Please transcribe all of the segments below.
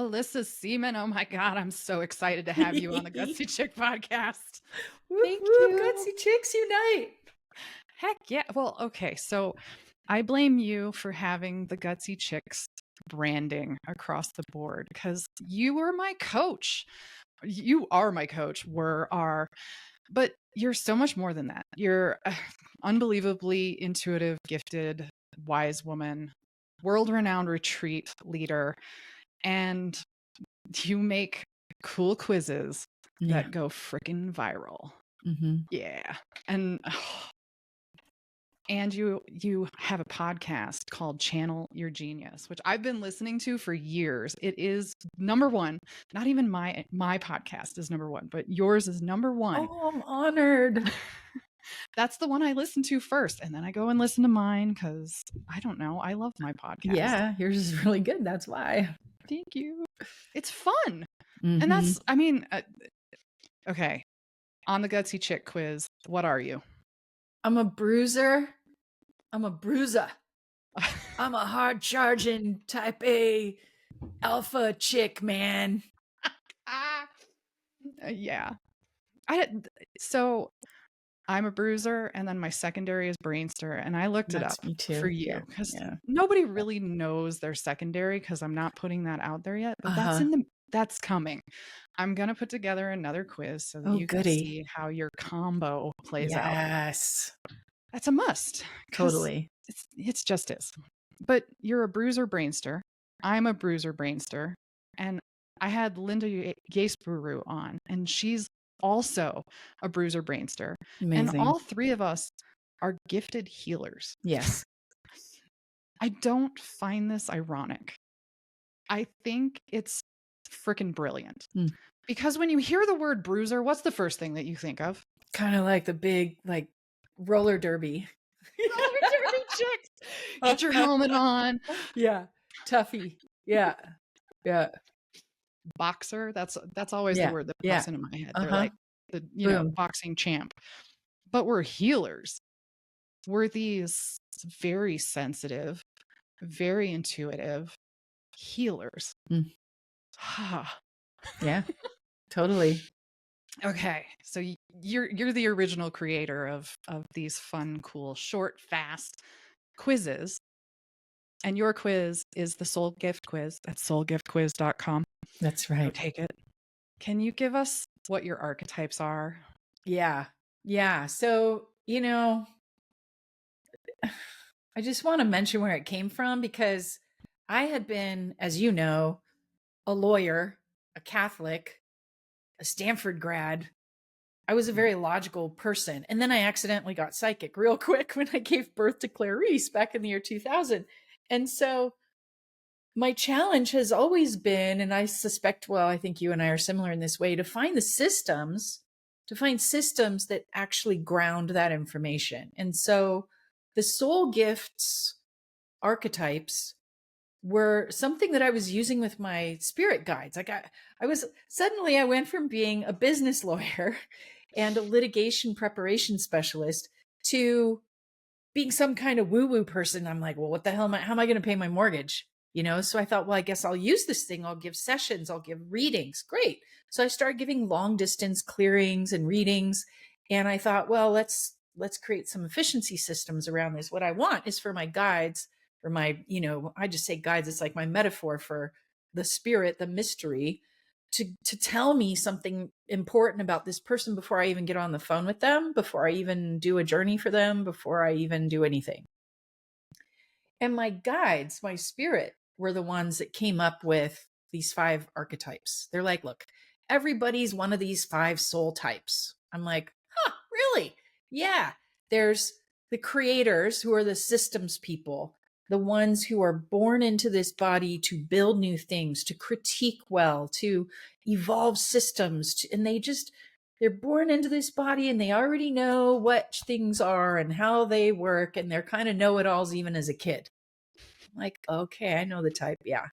Mellissa Seaman. Oh my God, I'm so excited to have you on the Gutsy Chick podcast. Whoop, Thank whoop, you. Gutsy Chicks unite. Heck yeah. Well, okay. So I blame you for having the Gutsy Chicks branding across the board because you were my coach. You are my coach. But you're so much more than that. You're unbelievably intuitive, gifted, wise woman, world-renowned retreat leader, and you make cool quizzes Yeah. that go freaking viral. Mm-hmm. Yeah. And you have a podcast called Channel Your Genius, which I've been listening to for years. It is number one. Not even my podcast is number one, but yours is number one. Oh, I'm honored. That's the one I listen to first. And then I go and listen to mine because I don't know. I love my podcast. Yeah, yours is really good. That's why. Thank you. It's fun. Mm-hmm. And that's, okay. On the Gutsy Chick Quiz, what are you? I'm a bruiser. I'm a bruiser. I'm a hard charging type A alpha chick, man. Yeah. So I'm a bruiser, and then my secondary is brainster, and I looked it up Me too. for you because nobody really knows their secondary because I'm not putting that out there yet. But that's coming. I'm gonna put together another quiz so that you can see how your combo plays out. Yes, that's a must. Totally, it's just is. But you're a bruiser brainster. I'm a bruiser brainster, and I had Linda Yaceburu on, and she's also a bruiser brainster. Amazing. And all three of us are gifted healers. Yes. I don't find this ironic. I think it's freaking brilliant. Because when you hear the word bruiser, what's the first thing that you think of? Kind of like the big, roller derby. Roller derby chicks. Get your helmet on. Yeah. Tuffy. Yeah. Yeah. Boxer. That's always the word that pops into my head. They're like the boxing champ. But we're healers. We're these very sensitive, very intuitive healers. Yeah, totally. Okay, so you're the original creator of these fun, cool, short, fast quizzes. And your quiz is the Soul Gift Quiz at soulgiftquiz.com. That's right. Go take it. Can you give us what your archetypes are? Yeah. So, I just want to mention where it came from because I had been, as you know, a lawyer, a Catholic, a Stanford grad. I was a very logical person. And then I accidentally got psychic real quick when I gave birth to Clarice back in the year 2000. And so my challenge has always been, and I suspect, I think you and I are similar in this way, to find systems that actually ground that information. And so the soul gifts archetypes were something that I was using with my spirit guides. I went from being a business lawyer and a litigation preparation specialist to being some kind of woo-woo person. I'm like, well, what the hell how am I going to pay my mortgage? So I thought, I guess I'll use this thing. I'll give sessions, I'll give readings. Great. So I started giving long distance clearings and readings. And I thought, let's create some efficiency systems around this. What I want is for my guides, or my, I just say guides, it's like my metaphor for the spirit, the mystery, to tell me something important about this person before I even get on the phone with them, before I even do a journey for them, before I even do anything. And my guides, my spirit, were the ones that came up with these 5 archetypes. They're like, look, everybody's one of these 5 soul types. I'm like, really? Yeah. There's the creators, who are the systems people, the ones who are born into this body to build new things, to critique well, to evolve systems. And they're born into this body and they already know what things are and how they work. And they're kind of know-it-alls even as a kid. I'm like, okay, I know the type. Yeah.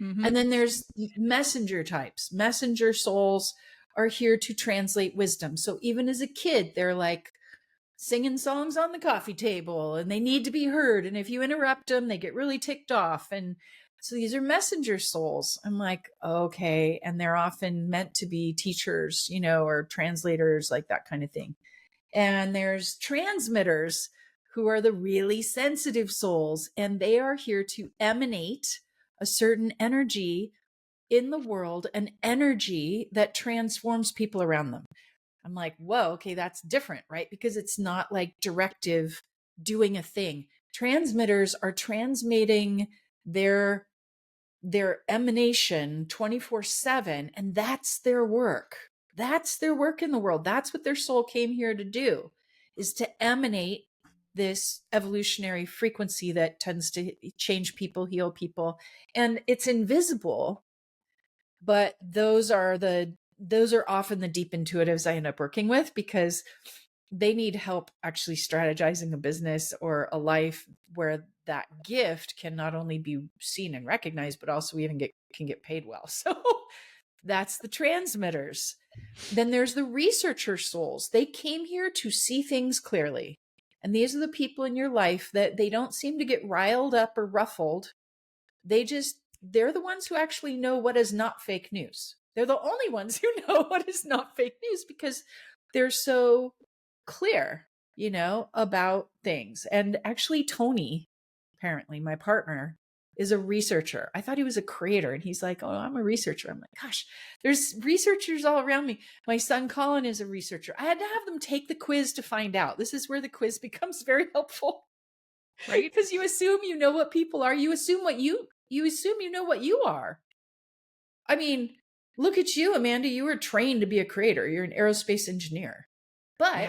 Mm-hmm. And then there's messenger types. Messenger souls are here to translate wisdom. So even as a kid, they're like singing songs on the coffee table and they need to be heard. And if you interrupt them, they get really ticked off. And So these are messenger souls. I'm like, okay. And they're often meant to be teachers, or translators, like that kind of thing. And there's transmitters who are the really sensitive souls, and they are here to emanate a certain energy in the world, an energy that transforms people around them. I'm like, whoa, okay, that's different, right? Because it's not like directive doing a thing. Transmitters are transmitting their emanation 24/7, and that's their work. That's their work in the world. That's what their soul came here to do, is to emanate this evolutionary frequency that tends to change people, heal people. And it's invisible, but those are often the deep intuitives I end up working with, because they need help actually strategizing a business or a life where that gift can not only be seen and recognized, but also even can get paid well. So that's the transmitters. Then there's the researcher souls. They came here to see things clearly. And these are the people in your life that they don't seem to get riled up or ruffled. They're the ones who actually know what is not fake news. They're the only ones who know what is not fake news, because they're so clear, about things. And actually, Tony, apparently my partner, is a researcher. I thought he was a creator, and he's like, oh, I'm a researcher. I'm like, gosh, there's researchers all around me. My son Colin is a researcher. I had to have them take the quiz to find out. This is where the quiz becomes very helpful, Right? because you assume you know what people are. You assume you know what you are. I mean, look at you, Amanda. You were trained to be a creator. You're an aerospace engineer, but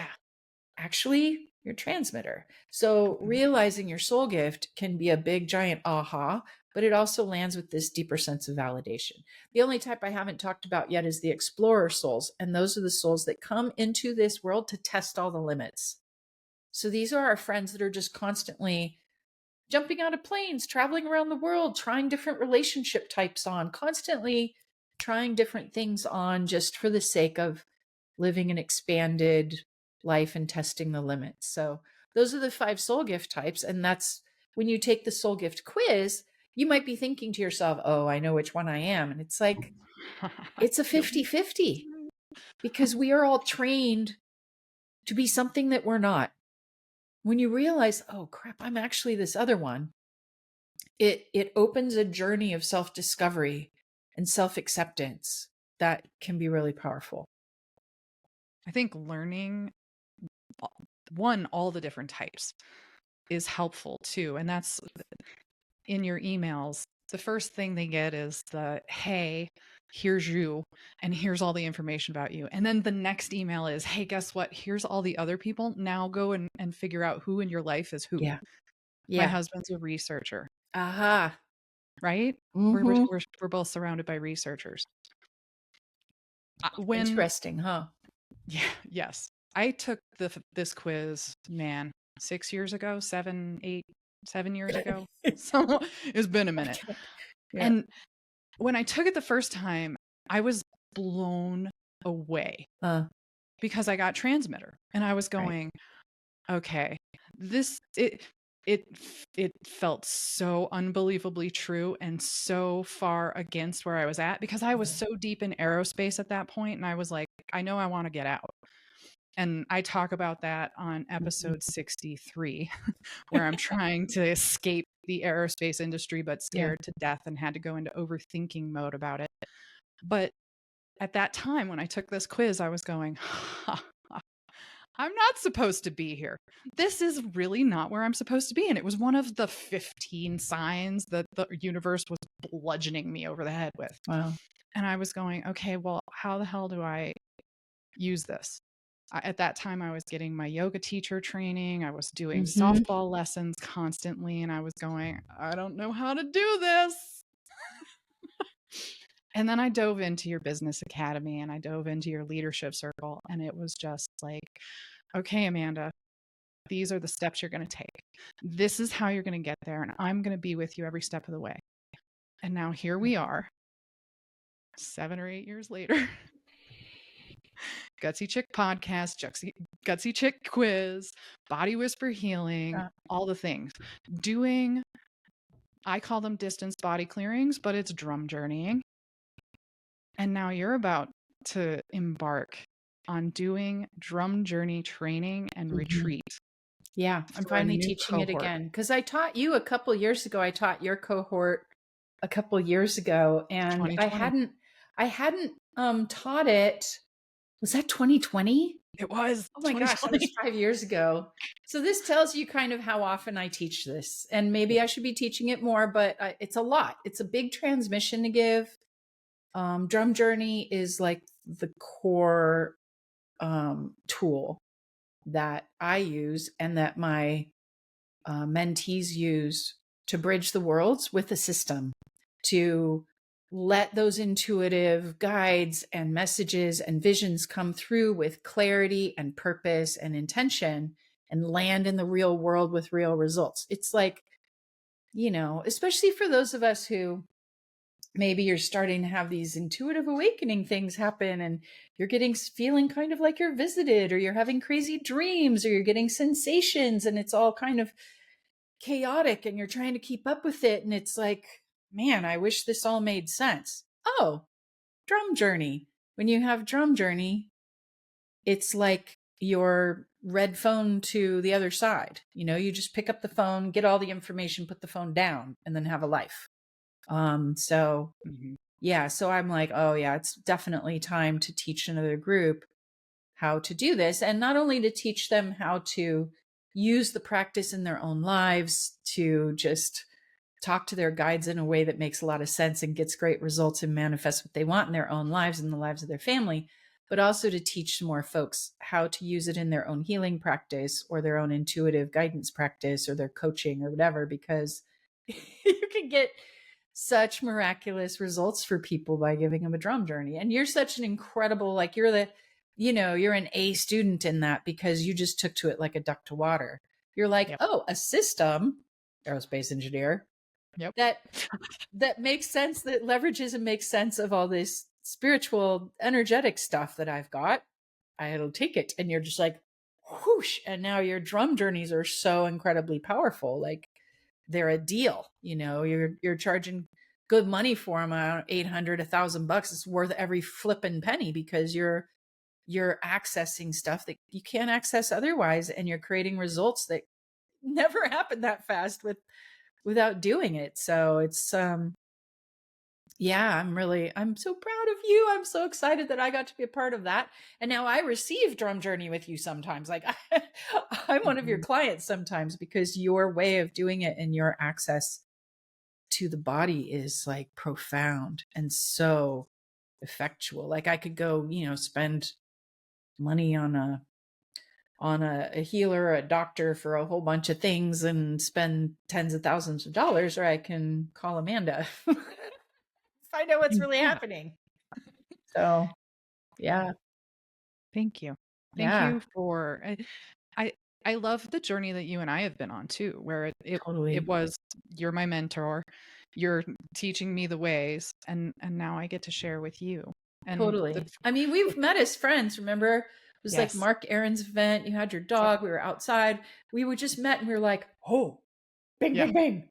actually you're a transmitter. So realizing your soul gift can be a big, giant aha, but it also lands with this deeper sense of validation. The only type I haven't talked about yet is the explorer souls. And those are the souls that come into this world to test all the limits. So these are our friends that are just constantly jumping out of planes, traveling around the world, trying different relationship types on, constantly trying different things on, just for the sake of living an expanded life and testing the limits. So those are the 5 soul gift types. And that's when you take the soul gift quiz, you might be thinking to yourself, oh, I know which one I am. And it's like, it's a 50-50, because we are all trained to be something that we're not. When you realize, oh crap, I'm actually this other one, it opens a journey of self-discovery and self-acceptance that can be really powerful. I think learning all the different types is helpful too. And that's in your emails. The first thing they get is the, hey, here's you, and here's all the information about you. And then the next email is, hey, guess what? Here's all the other people. Now go and figure out who in your life is who. Yeah. My husband's a researcher. Aha. Right? Mm-hmm. We're both surrounded by researchers. Interesting, huh? Yeah. Yes. I took this quiz, man, 6 years ago, 7 years ago. So it's been a minute. Yeah. And when I took it the first time, I was blown away because I got transmitter, and I was going, okay, it felt so unbelievably true and so far against where I was at, because I was so deep in aerospace at that point, and I was like, I know I want to get out. And I talk about that on episode 63, where I'm trying to escape the aerospace industry, but scared to death and had to go into overthinking mode about it. But at that time, when I took this quiz, I was going, I'm not supposed to be here. This is really not where I'm supposed to be. And it was one of the 15 signs that the universe was bludgeoning me over the head with. Wow. And I was going, okay, well, how the hell do I use this? At that time, I was getting my yoga teacher training. I was doing softball lessons constantly. And I was going, I don't know how to do this. And then I dove into your business academy, and I dove into your leadership circle. And it was just like, okay, Amanda, these are the steps you're going to take. This is how you're going to get there. And I'm going to be with you every step of the way. And now here we are, 7 or 8 years later. Gutsy Chick podcast, Gutsy Chick quiz, body whisper healing, all the things. Doing I call them distance body clearings, but it's drum journeying. And now you're about to embark on doing drum journey training and Mhm. retreat Yeah, I'm for a finally new teaching it cohort. again because I taught you a couple years ago. I taught your cohort a couple years ago, and 2020. I hadn't taught it. Was that 2020? It was Oh my gosh, that was 2020. 5 years ago. So this tells you kind of how often I teach this, and maybe I should be teaching it more, but it's a lot. It's a big transmission to give. Drum Journey is like the core tool that I use and that my mentees use to bridge the worlds with the system, to let those intuitive guides and messages and visions come through with clarity and purpose and intention and land in the real world with real results. It's like, especially for those of us who maybe you're starting to have these intuitive awakening things happen and you're getting feeling kind of like you're visited, or you're having crazy dreams, or you're getting sensations, and it's all kind of chaotic and you're trying to keep up with it. And it's like, man, I wish this all made sense. Oh, drum journey. When you have drum journey, it's like your red phone to the other side. You just pick up the phone, get all the information, put the phone down, and then have a life. So Mhm. yeah, so I'm like, oh yeah, it's definitely time to teach another group how to do this. And not only to teach them how to use the practice in their own lives, to just talk to their guides in a way that makes a lot of sense and gets great results and manifests what they want in their own lives and the lives of their family, but also to teach more folks how to use it in their own healing practice or their own intuitive guidance practice or their coaching or whatever, because you can get such miraculous results for people by giving them a drum journey. And you're such an incredible, like you're an A student in that because you just took to it like a duck to water. You're like, Yep. oh, a system, aerospace engineer, Yep. that makes sense, that leverages and makes sense of all this spiritual energetic stuff that I've got. I'll take it. And you're just like, whoosh. And now your drum journeys are so incredibly powerful. Like they're a deal. You're charging good money for them, 800, $1,000. It's worth every flippin' penny because you're accessing stuff that you can't access otherwise, and you're creating results that never happen that fast without doing it. So it's yeah, I'm so proud of you. I'm so excited that I got to be a part of that. And now I receive drum journey with you sometimes. Like I'm one of your Mhm. clients sometimes because your way of doing it and your access to the body is like profound and so effectual. Like I could go, spend money on a healer or a doctor for a whole bunch of things and spend tens of thousands of dollars, or I can call Amanda, find out what's really Yeah. happening. So yeah, Thank you. Thank yeah, you for I I love the journey that you and I have been on too, where it totally, was you're my mentor, you're teaching me the ways, and now I get to share with you. And totally. I mean, we've met as friends. Remember, it was like yes. Mark Aaron's event. You had your Yep. dog. We were outside. We would just met and we were like, oh, bang, Yeah. bang, bang.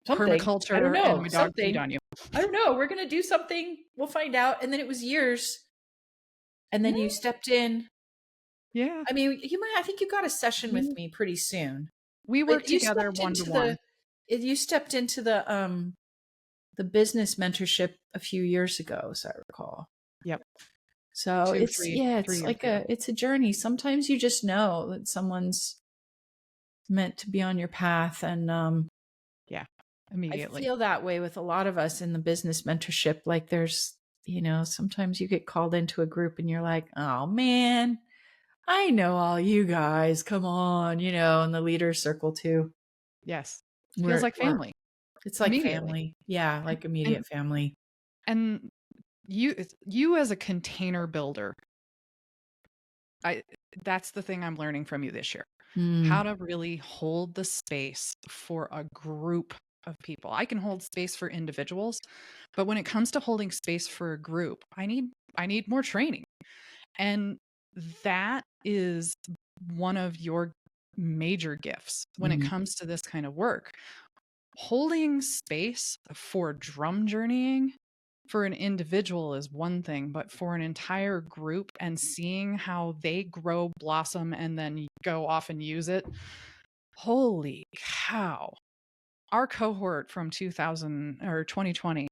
Something. I don't Permaculture and know. my dog peed Something. on you. I don't know. We're gonna do something. We'll find out. And then it was years. And then you Mm, stepped in. yeah. I mean, I think you got a session with We me pretty soon. we work But you together stepped one to into one. the business mentorship a few years ago, as I recall. Yep. So Two, it's, three, yeah, three it's years like ago. it's a journey. Sometimes you just know that someone's meant to be on your path. And Yeah. I Immediately. feel that way with a lot of us in the business mentorship. Like there's, sometimes you get called into a group and you're like, oh man, I know all you guys. Come on, in the leader circle too. Yes. Feels We're like we're family It's like immediately. family. Yeah, like And immediate family. and you as a container builder, I that's the thing I'm learning from you this year. How Mm, to really hold the space for a group of people. I can hold space for individuals, but when it comes to holding space for a group, I need more training. And that is one of your major gifts when it mhm. comes to this kind of work. holding space for drum journeying for an individual is one thing, but for an entire group and seeing how they grow, blossom, and then go off and use it. Holy cow. Our cohort from 2000 or 2020,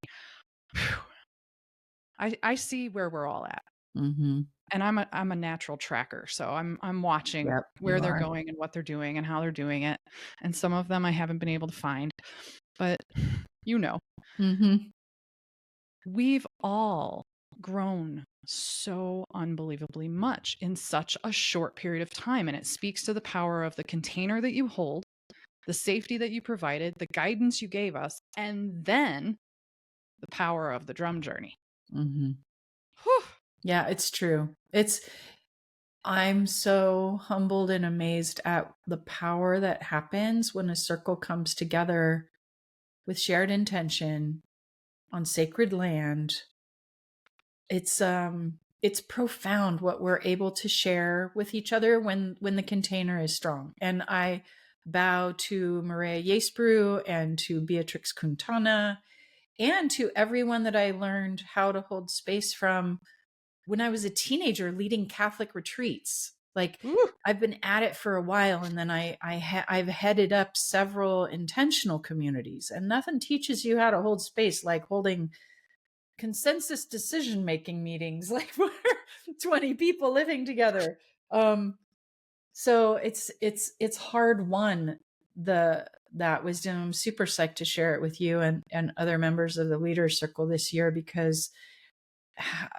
I see where we're all at. Mm-hmm. And I'm a natural tracker, so I'm watching Yep, where you they're are. going and what they're doing and how they're doing it. And some of them I haven't been able to find, but you know, Mm-hmm. we've all grown so unbelievably much in such a short period of time. And it speaks to the power of the container that you hold, the safety that you provided, the guidance you gave us, and then the power of the drum journey. Mm-hmm. Whew. Yeah, it's true. I'm so humbled and amazed at the power that happens when a circle comes together with shared intention on sacred land. It's profound what we're able to share with each other when the container is strong. And I bow to Maria Yesbrew and to Beatrix Quintana and to everyone that I learned how to hold space from when I was a teenager leading Catholic retreats. Like, Woo. I've been at it for a while, and then I've headed up several intentional communities, and nothing teaches you how to hold space like holding consensus decision making meetings, like we're 20 people living together. So it's hard won, that wisdom. I'm super psyched to share it with you and other members of the Leaders Circle this year, because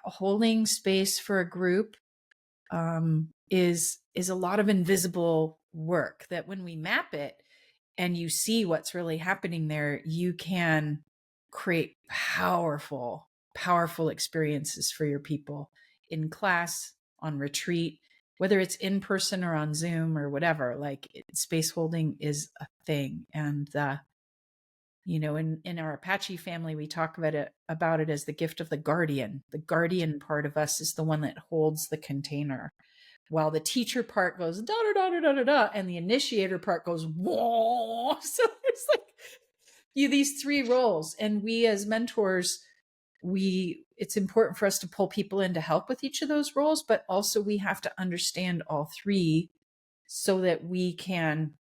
holding space for a group is a lot of invisible work that when we map it and you see what's really happening there, you can create powerful experiences for your people in class, on retreat, whether it's in person or on Zoom or whatever. Like, space holding is a thing. And in our Apache family, we talk about it as the gift of the guardian. The guardian part of us is the one that holds the container, while the teacher part goes da da da da da da, and the initiator part goes whoa. So there's like these three roles, and we as mentors, it's important for us to pull people in to help with each of those roles, but also we have to understand all three so that we can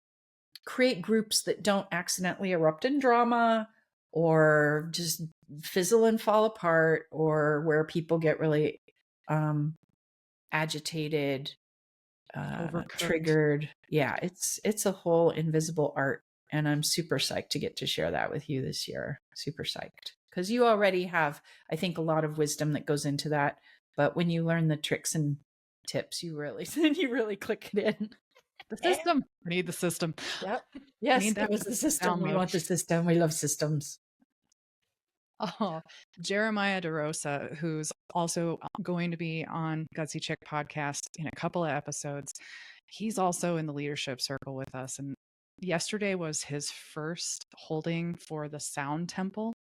create groups that don't accidentally erupt in drama or just fizzle and fall apart, or where people get really agitated, triggered. Yeah, it's a whole invisible art, and I'm super psyched to get to share that with you this year. Super psyched, because you already have, I think, a lot of wisdom that goes into that, but when you learn the tricks and tips, you really click it in. The system. I need the system. Yep. Yes, Need that it was the system. We download. want the system. We love systems. Oh, Jeremiah DeRosa, who's also going to be on Gutsy Chick podcast in a couple of episodes. He's also in the leadership circle with us. And yesterday was his first holding for the sound temple.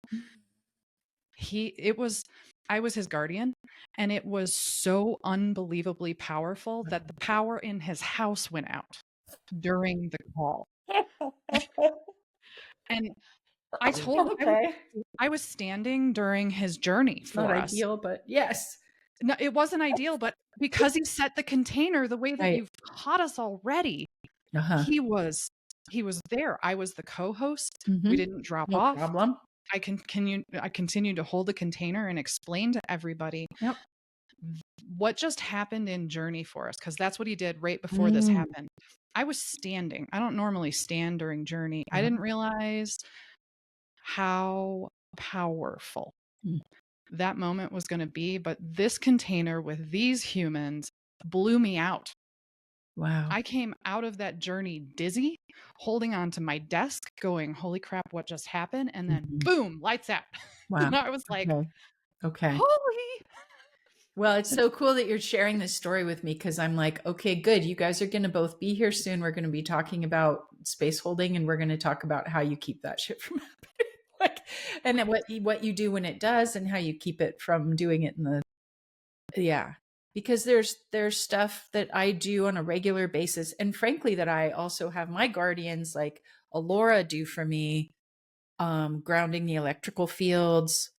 I was his guardian, and it was so unbelievably powerful that the power in his house went out during the call. And I told him Okay. I was standing during his journey Not for us. ideal, but yes. No, it wasn't ideal, but because he set the container the way that Right. you've taught us already, Uh-huh. he was there. I was the co-host. Mhm. We didn't drop No off. problem. I continued to hold the container and explain to everybody Yep. what just happened in Journey for us, because that's what he did right before this happened. I was standing. I don't normally stand during Journey. I didn't realize how powerful that moment was going to be, but this container with these humans blew me out. Wow. I came out of that journey dizzy, holding on to my desk, going, holy crap, what just happened? And then boom, lights out. Wow. And I was like, okay. holy. Well, it's so cool that you're sharing this story with me, because I'm like, okay, good. You guys are going to both be here soon. We're going to be talking about space holding, and we're going to talk about how you keep that shit from happening. And then what you do when it does, and how you keep it from doing it because there's stuff that I do on a regular basis, and frankly that I also have my guardians like Alora do for me, grounding the electrical fields,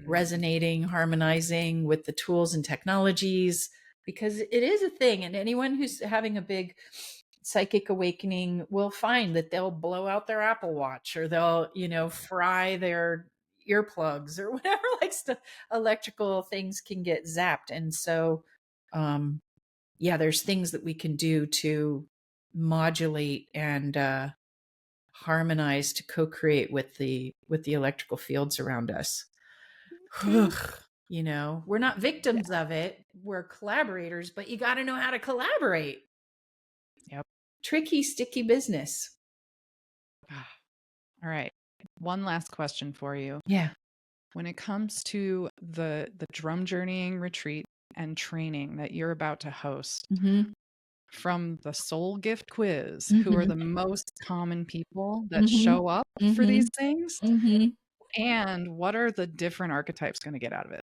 resonating, harmonizing with the tools and technologies, because it is a thing. And anyone who's having a big psychic awakening will find that they'll blow out their Apple Watch, or they'll, fry their earplugs or whatever, like stuff, electrical things can get zapped. And so, there's things that we can do to modulate and harmonize, to co-create with the electrical fields around us. We're not victims of it. We're collaborators, but you got to know how to collaborate. Yep. Tricky, sticky business. All right. One last question for you. Yeah. When it comes to the drum journeying retreat and training that you're about to host, from the Soul Gift Quiz, who are the most common people that show up for these things, and what are the different archetypes going to get out of it?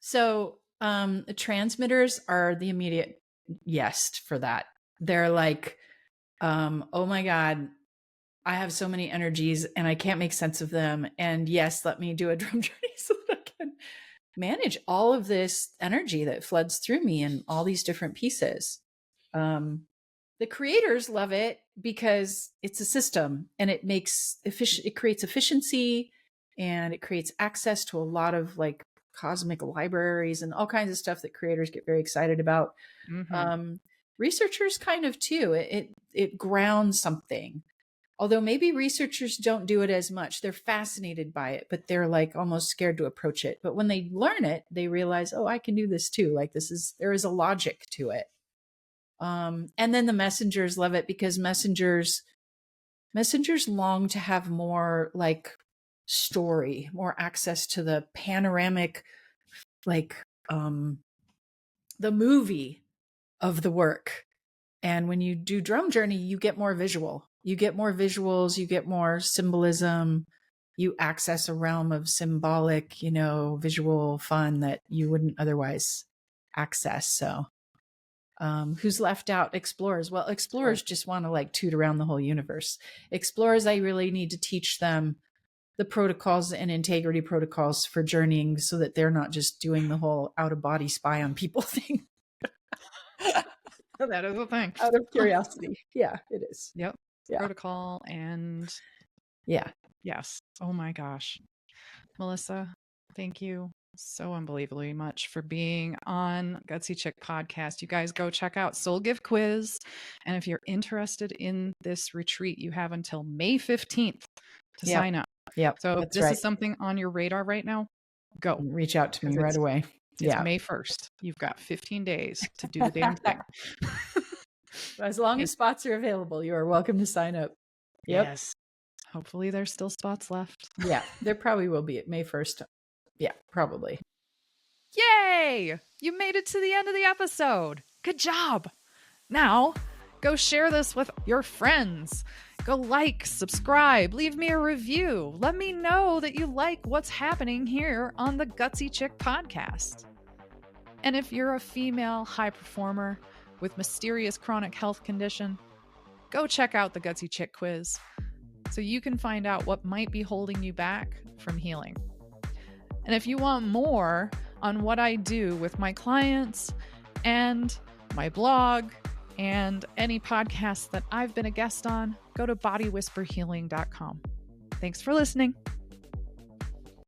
So the transmitters are the immediate yes for that. They're like, oh my God, I have so many energies and I can't make sense of them. And yes, let me do a drum journey so that I can manage all of this energy that floods through me in all these different pieces. The creators love it because it's a system, and it creates efficiency, and it creates access to a lot of like cosmic libraries and all kinds of stuff that creators get very excited about. Researchers kind of too. It grounds something. Although maybe researchers don't do it as much. They're fascinated by it, but they're like almost scared to approach it. But when they learn it, they realize, oh, I can do this too. Like there is a logic to it. And then the messengers love it because messengers long to have more like story, more access to the panoramic, like the movie of the work. And when you do drum journey, you get more visual. You get more visuals, you get more symbolism, you access a realm of symbolic, visual fun that you wouldn't otherwise access. So who's left out? Explorers. Well, explorers just want to like toot around the whole universe. Explorers, I really need to teach them the protocols and integrity protocols for journeying so that they're not just doing the whole out of body spy on people thing. That is a thing. Out of curiosity. Yeah, it is. Yep. Yeah. Protocol and yes. Oh my gosh. Mellissa, thank you so unbelievably much for being on Gutsy Chick podcast. You guys go check out Soul Gift Quiz. And if you're interested in this retreat, you have until May 15th to sign up. Yep. So if this is something on your radar right now, go. Reach out to me right away. It's May 1st. You've got 15 days to do the damn thing. As long as spots are available, you are welcome to sign up. Yep. Yes. Hopefully there's still spots left. Yeah, there probably will be at May 1st. Yeah, probably. Yay! You made it to the end of the episode. Good job. Now, go share this with your friends. Go like, subscribe, leave me a review. Let me know that you like what's happening here on the Gutsy Chick podcast. And if you're a female high performer with mysterious chronic health condition, go check out the Gutsy Chick Quiz so you can find out what might be holding you back from healing. And if you want more on what I do with my clients and my blog and any podcasts that I've been a guest on, go to bodywhisperhealing.com. Thanks for listening.